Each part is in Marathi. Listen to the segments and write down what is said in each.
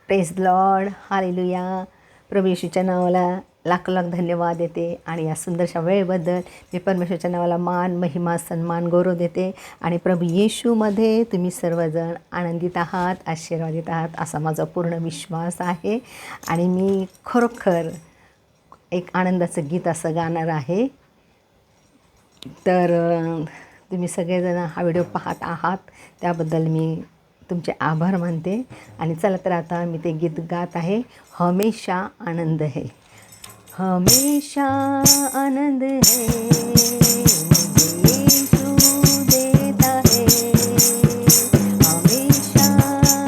Praise Lord, hallelujah. प्रभू येशूच्या नावाला लाख लाख धन्यवाद देते आणि या सुंदरशा वेळेबद्दल मी परमेश्वरच्या नावाला मान, महिमा, सन्मान, गौरव देते. आणि प्रभू येशूमध्ये तुम्ही सर्वजण आनंदित आहात, आशीर्वादित आहात असा माझा पूर्ण विश्वास आहे. आणि मी खरोखर एक आनंदाचं गीत असं गाणार आहे. तर तुम्ही सगळेजण हा व्हिडिओ पाहत आहात त्याबद्दल मी तुमचे आभार मानते. आणि चला तर आता मी ते गीत गात आहे. हमेशा आनंद है, हमेशा आनंद है, मुझे यीशु देता है. हमेशा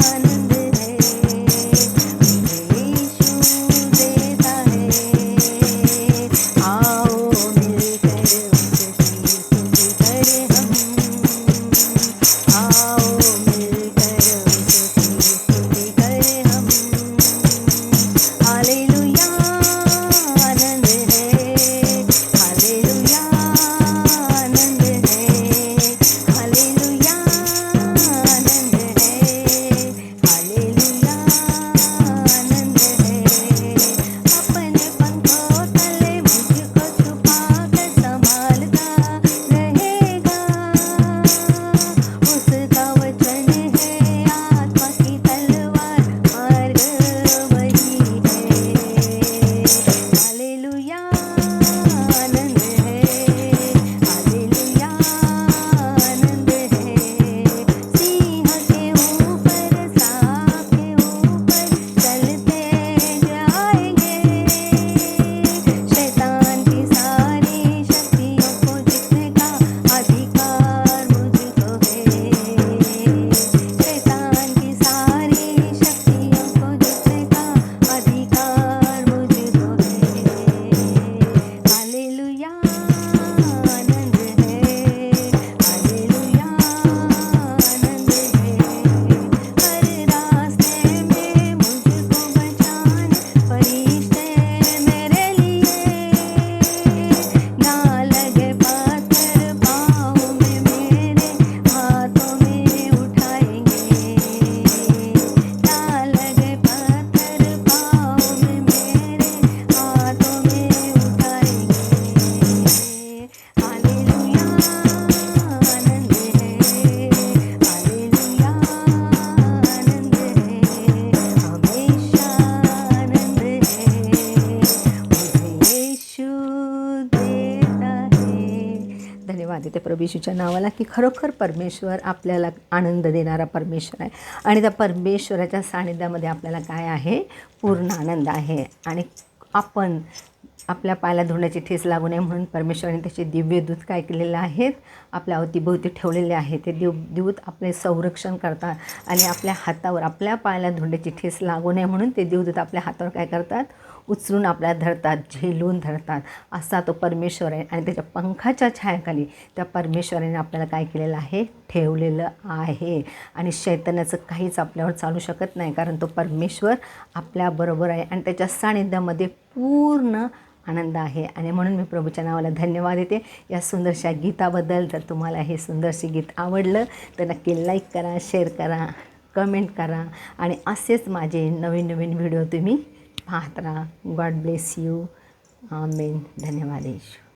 आनंद है, मुझे यीशु देता है. आओ मिलकर उसकी स्तुति करें हम. आओ मिलकर उसकी स्तुति करें हम. हालेलुया आनंद है, हालेलुया आनंद है, हालेलुया आनंद है, हालेलुया आनंद है. अपने पंखों तले मुझको छुपा कर संभालता रहेगा. उसका वचन है आत्मा की तलवार, मार्ग वही है. हालेलुया आनंद है, हालेलुया आनंद है. सिंह के ऊपर, सांप के ऊपर चलते जाएंगे. शैतान की सारी शक्तियों को जीतने का अधिकार मुझको है. शैतान की सारी शक्तियों को जीतने का अधिकार मुझको है. हालेलुया आनंद है, हालेलुया आनंद है. हर रास्ते में मुझको बचाने फरिश्ते मेरे लिए. ना लगे पत्थर पाँव में मेरे, हाथों में उठाएंगे. ना लगे पत्थर पाँव में मेरे, हाथों में उठाएंगे. हालेलुया आनंद है, हालेलुया आनंद है. हमेशा आनंद है, मुझे यीशु देता है. धन्यवाद देते प्रभू येशूच्या नावाला की खरोखर परमेश्वर आपल्याला आनंद देणारा परमेश्वर आहे. आणि त्या परमेश्वराच्या सानिध्यामध्ये आपल्याला काय आहे, पूर्ण आनंद आहे. आणि आपण आपल्या पायाला धुण्याची ठेस लागू नये म्हणून परमेश्वराने त्याचे दिव्य दूत काय केलेले आहेत, आपल्या अवतीभोवती ठेवलेले आहेत. ते दूत आपले संरक्षण करतात. आणि आपल्या हातावर, आपल्या पायाला धुण्याची ठेस लागू नये म्हणून ते देवदूत आपल्या हातावर काय करतात, उचलून आपल्याला धरतात, झेलून धरतात. असा तो परमेश्वर आहे. आणि त्याच्या पंखाच्या छायाखाली त्या परमेश्वराने आपल्याला काय केलेलं आहे, ठेवलेलं आहे. आणि शैतानाचं काहीच आपल्यावर चालू शकत नाही, कारण तो परमेश्वर आपल्याबरोबर आहे. आणि त्याच्या सानिध्यामध्ये पूर्ण आनंद आहे. आणि म्हणून मी प्रभूच्या नावाला धन्यवाद देते या सुंदरशा गीताबद्दल. जर तुम्हाला हे सुंदरसे गीत आवडलं तर नक्की लाईक करा, शेअर करा, कमेंट करा. आणि असेच माझे नवीन नवीन व्हिडिओ तुम्ही पाहत राहा. God bless you. आमेन. धन्यवाद येशू.